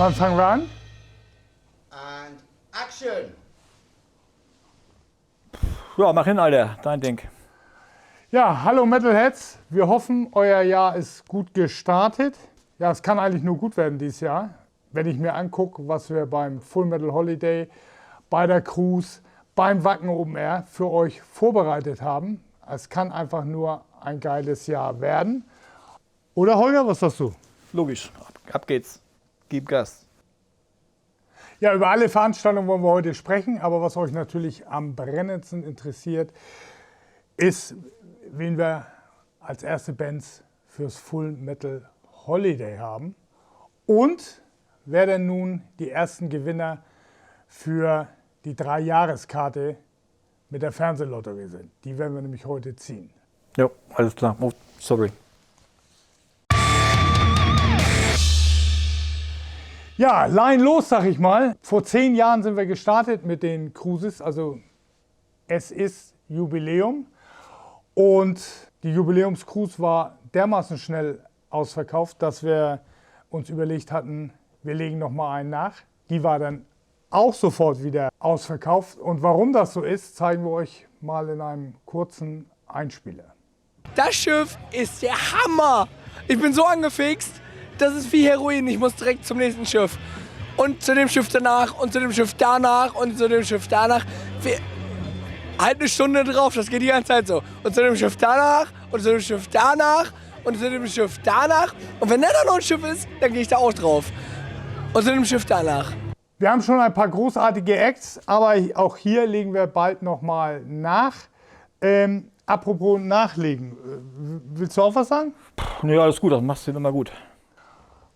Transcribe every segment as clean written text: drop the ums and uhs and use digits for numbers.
Wann fangen wir an? And action! Ja, mach hin, Alter. Dein Ding. Ja, hallo Metalheads. Wir hoffen, euer Jahr ist gut gestartet. Ja, es kann eigentlich nur gut werden dieses Jahr. Wenn ich mir angucke, was wir beim Full Metal Holiday, bei der Cruise, beim Wacken Open Air für euch vorbereitet haben. Es kann einfach nur ein geiles Jahr werden. Oder Holger, was sagst du? Logisch. Ab geht's. Gib Gas. Ja, über alle Veranstaltungen wollen wir heute sprechen, aber was euch natürlich am brennendsten interessiert, ist, wen wir als erste Bands fürs Full Metal Holiday haben und wer denn nun die ersten Gewinner für die 3-Jahreskarte mit der Fernsehlotterie sind. Die werden wir nämlich heute ziehen. Ja, alles klar. Oh, sorry. Ja, Line los, sag ich mal. Vor 10 Jahren sind wir gestartet mit den Cruises, also es ist Jubiläum. Und die Jubiläumscruise war dermaßen schnell ausverkauft, dass wir uns überlegt hatten, wir legen noch mal einen nach. Die war dann auch sofort wieder ausverkauft. Und warum das so ist, zeigen wir euch mal in einem kurzen Einspieler. Das Schiff ist der Hammer! Ich bin so angefixt, das ist wie Heroin. Ich muss direkt zum nächsten Schiff. Und zu dem Schiff danach und zu dem Schiff danach und zu dem Schiff danach. Halt eine Stunde drauf, das geht die ganze Zeit so. Und zu dem Schiff danach und zu dem Schiff danach und zu dem Schiff danach. Und wenn dann noch ein Schiff ist, dann gehe ich da auch drauf. Und zu dem Schiff danach. Wir haben schon ein paar großartige Acts, aber auch hier legen wir bald noch mal nach. Apropos nachlegen, willst du auch was sagen? Nee, alles gut, das machst du immer gut.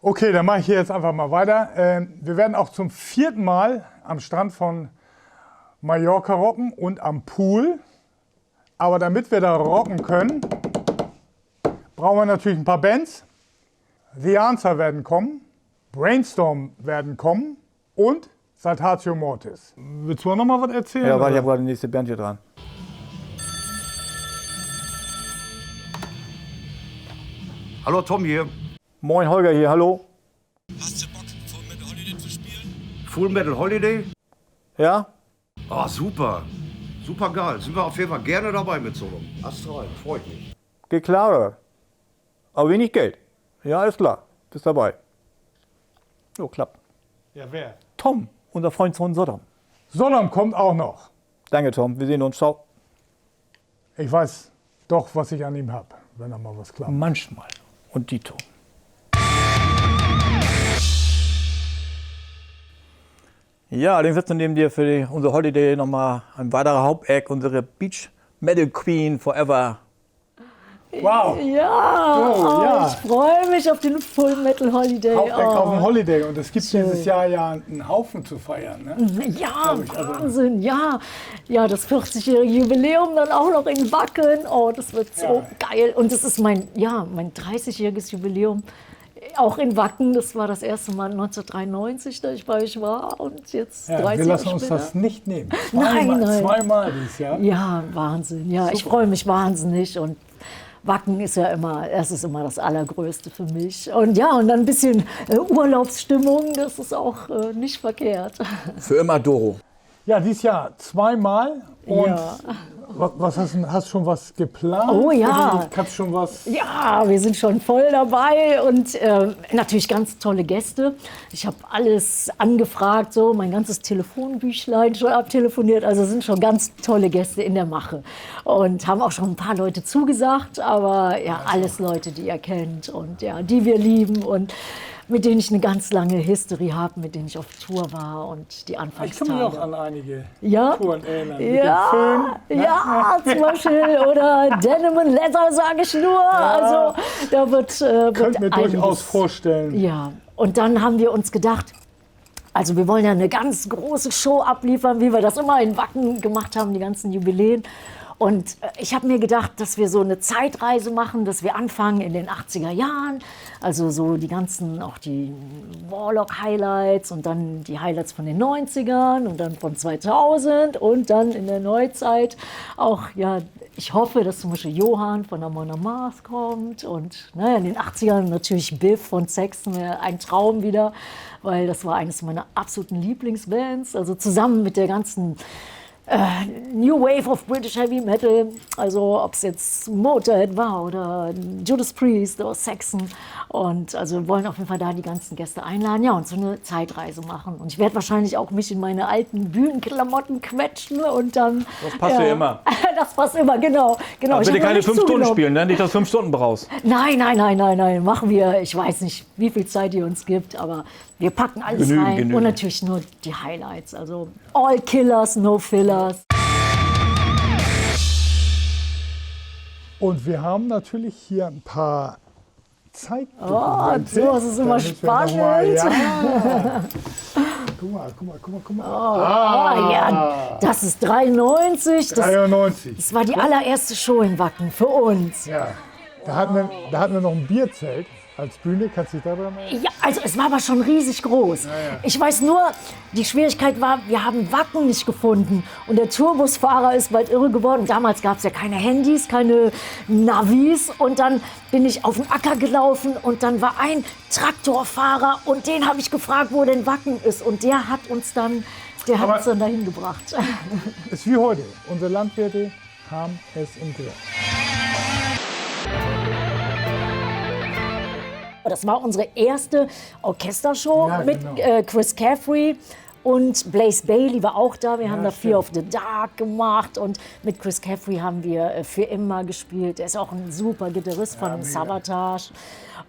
Okay, dann mache ich hier jetzt einfach mal weiter. Wir werden auch zum 4. Mal am Strand von Mallorca rocken und am Pool. Aber damit wir da rocken können, brauchen wir natürlich ein paar Bands. The Answer werden kommen, Brainstorm werden kommen und Saltatio Mortis. Willst du auch noch mal was erzählen? Ja, weil ich oder? habe gerade die nächste Band hier dran. Hallo Tom hier. Moin, Holger hier, hallo. Hast du Bock, Full Metal Holiday zu spielen? Full Metal Holiday? Ja? Ah, super. Super geil. Sind wir auf jeden Fall gerne dabei mit so einem. Astral, freut mich. Geht klar. Aber wenig Geld. Ja, alles klar. Bist dabei. Jo, klappt. Ja, wer? Tom, unser Freund von Sodom. Sodom kommt auch noch. Danke, Tom. Wir sehen uns. Ciao. Ich weiß doch, was ich an ihm habe, wenn er mal was klappt. Manchmal. Und Dito. Ja, allerdings sitzen neben dir für unser Holiday nochmal ein weiterer Hauptact, unsere Beach Metal Queen Forever. Wow! Ja, Oh, ja. ich freue mich auf den Full Metal Holiday. Haupteck auf dem Holiday und es gibt Schön. dieses Jahr ja einen Haufen zu feiern. Ne? Ja, ich, also- Wahnsinn, ja. Ja, das 40-jährige Jubiläum dann auch noch in Wacken. Oh, das wird so geil. Und das ist mein 30-jähriges Jubiläum. Auch in Wacken, das war das erste Mal 1993, da ich bei euch war. Und jetzt Ja, 30 wir lassen Jahre uns später. das nicht nehmen. Nein, nein. Zweimal dieses Jahr. Ja, Wahnsinn. Ja, ich freue mich wahnsinnig und Wacken ist ja immer, es ist immer das Allergrößte für mich. Und ja, und dann ein bisschen Urlaubsstimmung, das ist auch nicht verkehrt. Für immer Doro. Ja, dieses Jahr zweimal. Und Ja. was hast du schon was geplant? Oh ja. Oder kannst schon was. Ja, wir sind schon voll dabei und natürlich ganz tolle Gäste. Ich habe alles angefragt, so mein ganzes Telefonbüchlein schon abtelefoniert. Also sind schon ganz tolle Gäste in der Mache und haben auch schon ein paar Leute zugesagt, aber ja, alles Leute, die ihr kennt und ja, die wir lieben und mit denen ich eine ganz lange History habe, mit denen ich auf Tour war und die Ich kann Anfangstage. mich auch an einige Ja, Touren erinnern. ja, Mit dem Föhn. ja, zum Beispiel. Oder Denim and Leather, sage ich nur. Also da Könnt mir einiges. durchaus vorstellen. Ja, und dann haben wir uns gedacht, also wir wollen ja eine ganz große Show abliefern, wie wir das immer in Wacken gemacht haben, die ganzen Jubiläen. Und ich habe mir gedacht, dass wir so eine Zeitreise machen, dass wir anfangen in den 80er Jahren, also so die ganzen, auch die Warlock-Highlights und dann die Highlights von den 90ern und dann von 2000 und dann in der Neuzeit auch ja ich hoffe, dass zum Beispiel Johann von Amon Amarth kommt und ne, in den 80ern natürlich Biff von Saxon, ein Traum wieder, weil das war eines meiner absoluten Lieblingsbands, also zusammen mit der ganzen New Wave of British Heavy Metal, also ob es jetzt Motorhead war oder Judas Priest oder Saxon. Und also wir wollen auf jeden Fall da die ganzen Gäste einladen, ja, und so eine Zeitreise machen. Und ich werde wahrscheinlich auch mich in meine alten Bühnenklamotten quetschen und dann... Das passt ja immer. Das passt immer, genau. Aber Ich bitte hab noch keine nicht 5 Stunden zugenommen. spielen, ne? Nicht, dass du 5 Stunden brauchst. Nein, machen wir. Ich weiß nicht, wie viel Zeit ihr uns gibt, aber wir packen alles rein. Genügend. Und natürlich nur die Highlights. Also all Killers, no Fillers. Und wir haben natürlich hier ein paar Zeit. Oh, sowas ist immer spannend. Ja. Guck mal. Oh, ja, das ist 93. Das 93. war die allererste Show in Wacken für uns. Ja. Da hatten wir noch ein Bierzelt als Bühne. Kannst du dich daran erinnern? Ja, also es war aber schon riesig groß. Ich weiß nur, die Schwierigkeit war, wir haben Wacken nicht gefunden. Und der Tourbusfahrer ist bald irre geworden. Damals gab es ja keine Handys, keine Navis. Und dann bin ich auf den Acker gelaufen und dann war ein Traktorfahrer und den habe ich gefragt, wo denn Wacken ist. Und der hat uns dann dahin gebracht. Ist wie heute. Unsere Landwirte haben es im Griff. Das war unsere erste Orchestershow Ja, mit genau. Chris Caffrey und Blaze Bayley war auch da. Wir haben da Fear of the Dark gemacht und mit Chris Caffrey haben wir für immer gespielt. Er ist auch ein super Gitarrist von Savatage.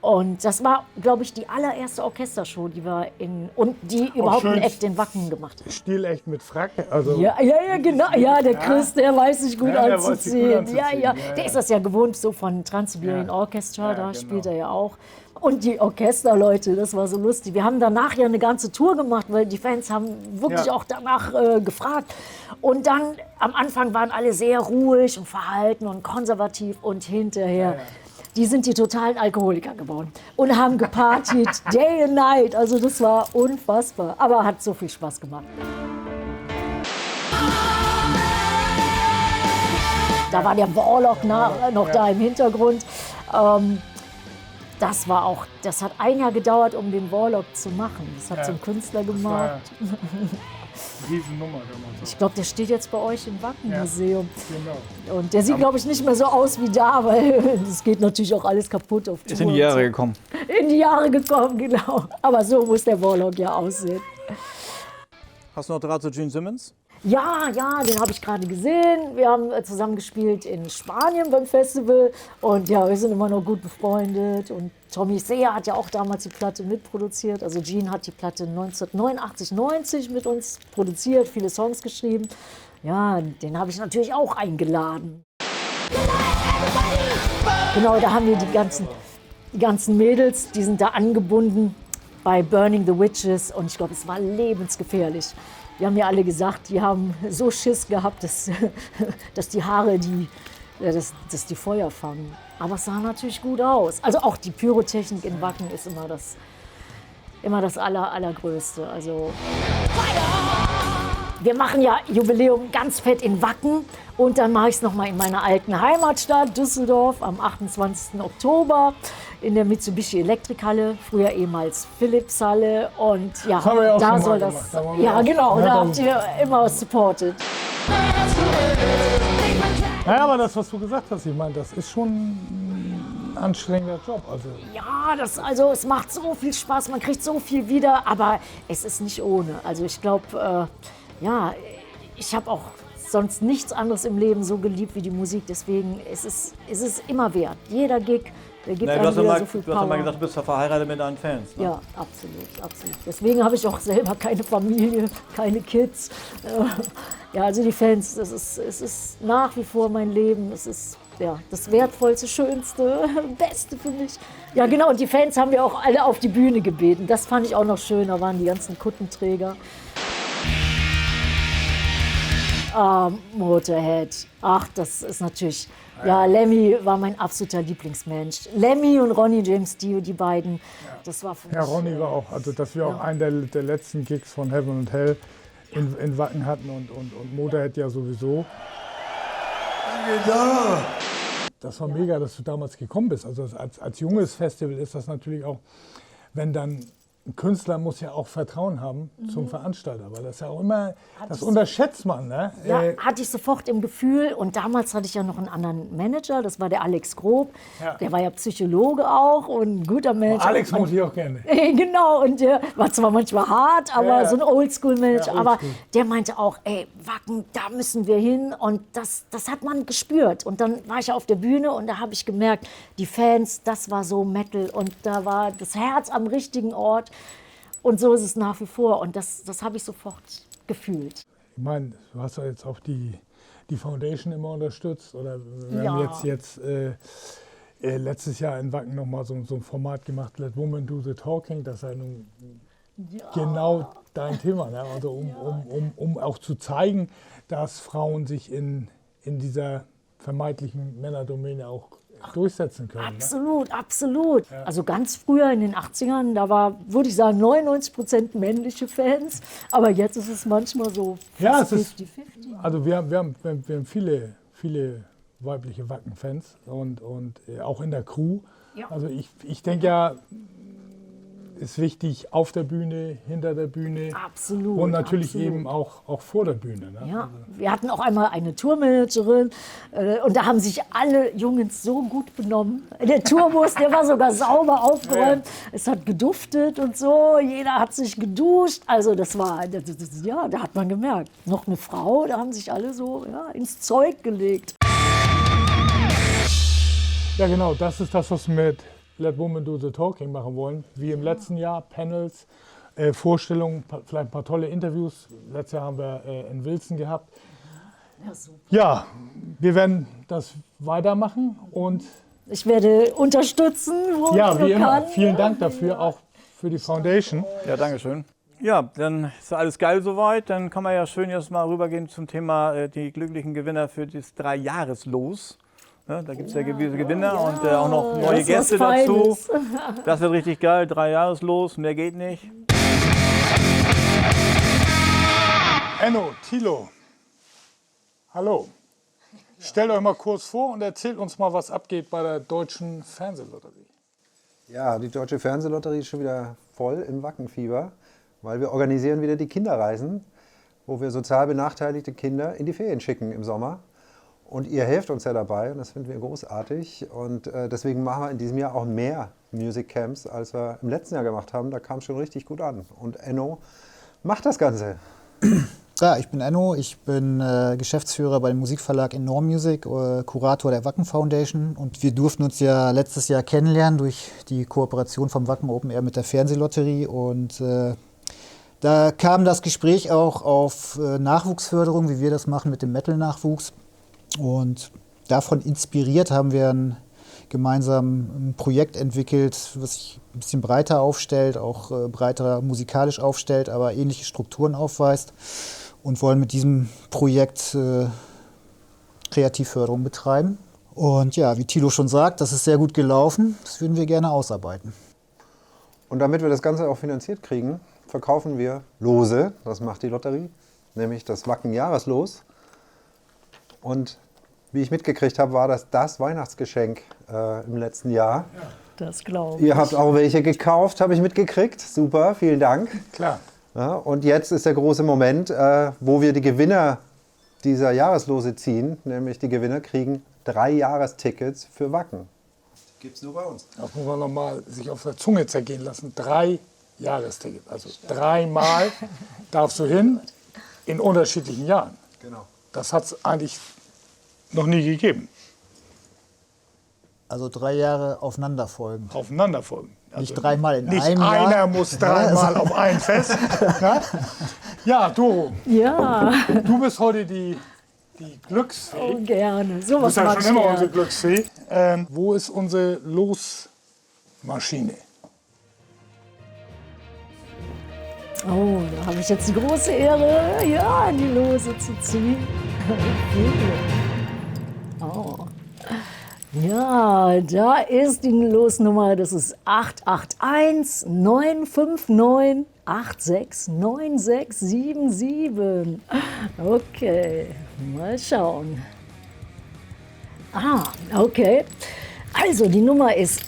Und das war, glaube ich, die allererste Orchestershow, die wir die überhaupt schön. ein Act in Wacken gemacht hat. Stilecht mit Frack. Also Ja, genau. Ja, der Chris, der weiß sich gut Ja, der weiß sich gut anzuziehen. anzuziehen. Ja. Ja, Der ja. ist das ja gewohnt, so von Trans-Siberian Orchestra, da genau. spielt er ja auch. Und die Orchesterleute, das war so lustig. Wir haben danach ja eine ganze Tour gemacht, weil die Fans haben wirklich Ja. auch danach gefragt. Und dann am Anfang waren alle sehr ruhig und verhalten und konservativ und hinterher. Die sind die totalen Alkoholiker geworden und haben gepartyt, day and night. Also das war unfassbar, aber hat so viel Spaß gemacht. Da war der Warlock noch da im Hintergrund. Das hat ein Jahr gedauert, um den Warlock zu machen. Das hat so ein Künstler gemacht. Riesennummer damals. Ich glaube, der steht jetzt bei euch im Wacken-Museum. Genau. Und der sieht, glaube ich, nicht mehr so aus wie da, weil es geht natürlich auch alles kaputt auf Tour. Ist in die Jahre gekommen. In die Jahre gekommen, genau. Aber so muss der Warlock ja aussehen. Hast du noch Draht zu Gene Simmons? Ja, den habe ich gerade gesehen. Wir haben zusammen gespielt in Spanien beim Festival. Und ja, wir sind immer noch gut befreundet. Und Tommy Seher hat ja auch damals die Platte mitproduziert. Also Gene hat die Platte 1989, 90 mit uns produziert, viele Songs geschrieben. Ja, den habe ich natürlich auch eingeladen. Genau, da haben wir die ganzen Mädels, die sind da angebunden bei Burning the Witches. Und ich glaube, es war lebensgefährlich. Die haben ja alle gesagt, die haben so Schiss gehabt, dass die Haare dass die Feuer fangen. Aber es sah natürlich gut aus. Also auch die Pyrotechnik in Wacken ist immer das Allergrößte. Also wir machen ja Jubiläum ganz fett in Wacken und dann mache ich es nochmal in meiner alten Heimatstadt Düsseldorf am 28. Oktober in der Mitsubishi Elektrikhalle, früher ehemals Philips-Halle. Und ja, haben wir ja auch da schon soll mal das. gemacht. Da waren wir Ja, auch. genau, Ja, da da- habt ihr immer supported. Naja, aber das, was du gesagt hast, ich meine, das ist schon ein anstrengender Job. Also, Ja, es macht so viel Spaß, man kriegt so viel wieder, aber es ist nicht ohne. Also ich glaube, ich habe auch sonst nichts anderes im Leben so geliebt wie die Musik. Deswegen ist es immer wert. Jeder Gig, der gibt Du einem hast ja wieder mal, so viel du hast ja mal Power. gesagt, du bist ja verheiratet mit deinen Fans. Ne? Ja, absolut. Deswegen habe ich auch selber keine Familie, keine Kids. Ja, also die Fans, es ist nach wie vor mein Leben. Es ist ja, das Wertvollste, Schönste, Beste für mich. Ja, genau. Und die Fans haben wir auch alle auf die Bühne gebeten. Das fand ich auch noch schön. Da waren die ganzen Kuttenträger. Motorhead. Ach, das ist natürlich... Ja, Lemmy war mein absoluter Lieblingsmensch. Lemmy und Ronnie James Dio, die beiden, das war für mich... ja, Ronny war auch, also dass wir auch einen der letzten Gigs von Heaven and Hell in Wacken hatten und Motorhead ja sowieso. Das war mega, dass du damals gekommen bist. Also als junges Festival ist das natürlich auch, wenn dann ein Künstler muss ja auch Vertrauen haben zum Veranstalter, weil das ja auch immer, das unterschätzt man. Ne? Ja, hatte ich sofort im Gefühl. Und damals hatte ich ja noch einen anderen Manager, das war der Alex Grob. Ja. Der war ja Psychologe auch und ein guter Manager. Alex mochte ich auch gerne. Genau, und der war zwar manchmal hart, aber Ja. so ein Oldschool-Manager. Ja, aber oldschool. der meinte auch, ey, Wacken, da müssen wir hin. Und das hat man gespürt. Und dann war ich auf der Bühne und da habe ich gemerkt, die Fans, das war so Metal. Und da war das Herz am richtigen Ort. Und so ist es nach wie vor. Und das habe ich sofort gefühlt. Ich meine, du hast ja jetzt auch die Foundation immer unterstützt. Oder wir Ja. haben jetzt letztes Jahr in Wacken nochmal so ein Format gemacht, Let Women Do the Talking. Das ist ja nun genau dein Thema. Ne? Also um auch zu zeigen, dass Frauen sich in dieser vermeintlichen Männerdomäne auch durchsetzen können. Ne? Absolut, absolut. Also ganz früher in den 80ern, da war, würde ich sagen, 99% männliche Fans. Aber jetzt ist es manchmal so Ja, fast es ist, 50-50. also wir haben viele weibliche Wacken-Fans und auch in der Crew. Ja. Also ich denke ja, ist wichtig auf der Bühne, hinter der Bühne Absolut. und natürlich absolut. eben auch vor der Bühne. Ne? Ja, wir hatten auch einmal eine Tourmanagerin und da haben sich alle Jungs so gut benommen. Der Tourbus, der war sogar sauber aufgeräumt. Es hat geduftet und so. Jeder hat sich geduscht. Also das war, ja, da hat man gemerkt. Noch eine Frau, da haben sich alle so ins Zeug gelegt. Ja genau, das ist das, was wir mit Let Women Do the Talking machen wollen. Wie im letzten Jahr, Panels, Vorstellungen, vielleicht ein paar tolle Interviews. Letztes Jahr haben wir in Wilson gehabt. Ja, wir werden das weitermachen und Ich werde unterstützen, wo ja, ich wie nur immer, kann. vielen Dank dafür, auch für die Foundation. Ja, danke schön. Ja, dann ist alles geil soweit. Dann kann man ja schön jetzt mal rübergehen zum Thema die glücklichen Gewinner für das 3-Jahres-Los. Ne, da gibt es ja gewisse Gewinner und auch noch neue das ist was Gäste dazu. Feines. Das wird richtig geil. 3-Jahres-Los, mehr geht nicht. Enno, Thilo, hallo. Stellt euch mal kurz vor und erzählt uns mal, was abgeht bei der Deutschen Fernsehlotterie. Ja, die Deutsche Fernsehlotterie ist schon wieder voll im Wackenfieber, weil wir organisieren wieder die Kinderreisen, wo wir sozial benachteiligte Kinder in die Ferien schicken im Sommer. Und ihr helft uns ja dabei und das finden wir großartig. Und deswegen machen wir in diesem Jahr auch mehr Music Camps, als wir im letzten Jahr gemacht haben. Da kam es schon richtig gut an. Und Enno macht das Ganze. Ja, ich bin Enno, ich bin Geschäftsführer bei dem Musikverlag Enorm Music, Kurator der Wacken Foundation. Und wir durften uns ja letztes Jahr kennenlernen durch die Kooperation vom Wacken Open Air mit der Fernsehlotterie. Und da kam das Gespräch auch auf Nachwuchsförderung, wie wir das machen mit dem Metal-Nachwuchs. Und davon inspiriert haben wir gemeinsam ein Projekt entwickelt, was sich ein bisschen breiter aufstellt, auch breiter musikalisch aufstellt, aber ähnliche Strukturen aufweist. Und wollen mit diesem Projekt Kreativförderung betreiben. Und ja, wie Thilo schon sagt, das ist sehr gut gelaufen. Das würden wir gerne ausarbeiten. Und damit wir das Ganze auch finanziert kriegen, verkaufen wir Lose. Das macht die Lotterie, nämlich das Wacken-Jahreslos. Und wie ich mitgekriegt habe, war das Weihnachtsgeschenk im letzten Jahr. Das glaube ich. Ihr habt auch welche gekauft, habe ich mitgekriegt. Super, vielen Dank. Klar. Ja, und jetzt ist der große Moment, wo wir die Gewinner dieser Jahreslose ziehen. Nämlich die Gewinner kriegen 3 Jahrestickets für Wacken. Gibt's nur bei uns. Das muss man nochmal sich auf der Zunge zergehen lassen. 3 Jahrestickets. Also 3-mal darfst du hin in unterschiedlichen Jahren. Genau. Das hat es eigentlich noch nie gegeben. Also 3 Jahre aufeinander folgen. Aufeinander folgen. Also Nicht 3-mal in nicht einem Jahr. einer muss 3-mal auf ein Fest. Ja, Doro, Ja, du bist heute die Glücksfee. oh, gerne. Du Sowas bist ja mag schon ich immer gerne. unsere Glücksfee. Wo ist unsere Losmaschine? Oh, da habe ich jetzt die große Ehre, ja, die Lose zu ziehen. Oh. Ja, da ist die Losnummer, das ist 881 959 869677. Okay, mal schauen. Ah, okay. Also die Nummer ist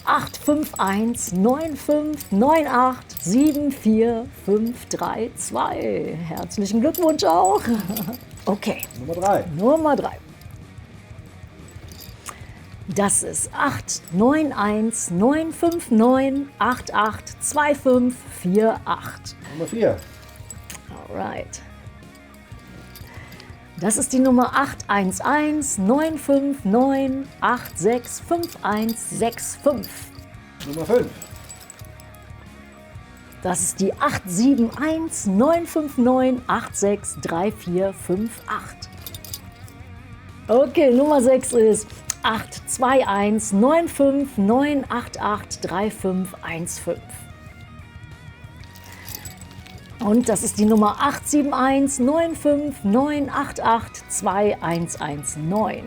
85195987452. Herzlichen Glückwunsch auch. Okay. Nummer 3. Nummer 3. Das ist 89195988254. Nummer 4. Alright. Das ist die Nummer 8119598655165. Nummer 5. Das ist die 8719598634458. Okay, Nummer 6 ist 8219598883515. Und das ist die Nummer 8719598821119.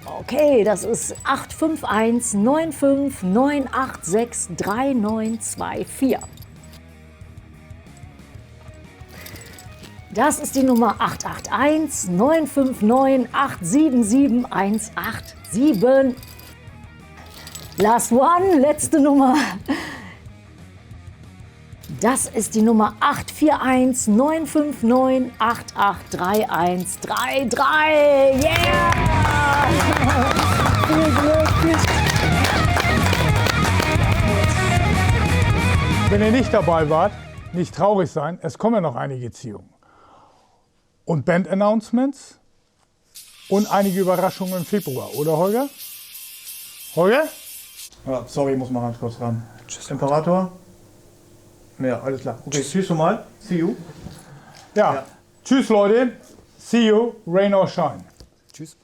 Okay, das ist 8519598633924. Das ist die Nummer 8819598771187. Last one, letzte Nummer. Das ist die Nummer 84195988333. Yeah! Viel Glück, viel Wenn ihr nicht dabei wart, nicht traurig sein, es kommen ja noch einige Ziehungen. Und Band-Announcements und einige Überraschungen im Februar, oder Holger? Holger? Ja, sorry, ich muss mal ganz kurz ran. Tschüss. Imperator? Ja, alles klar. Okay, tschüss schon mal. See you. Ja. Tschüss Leute. See you, rain or shine. Tschüss.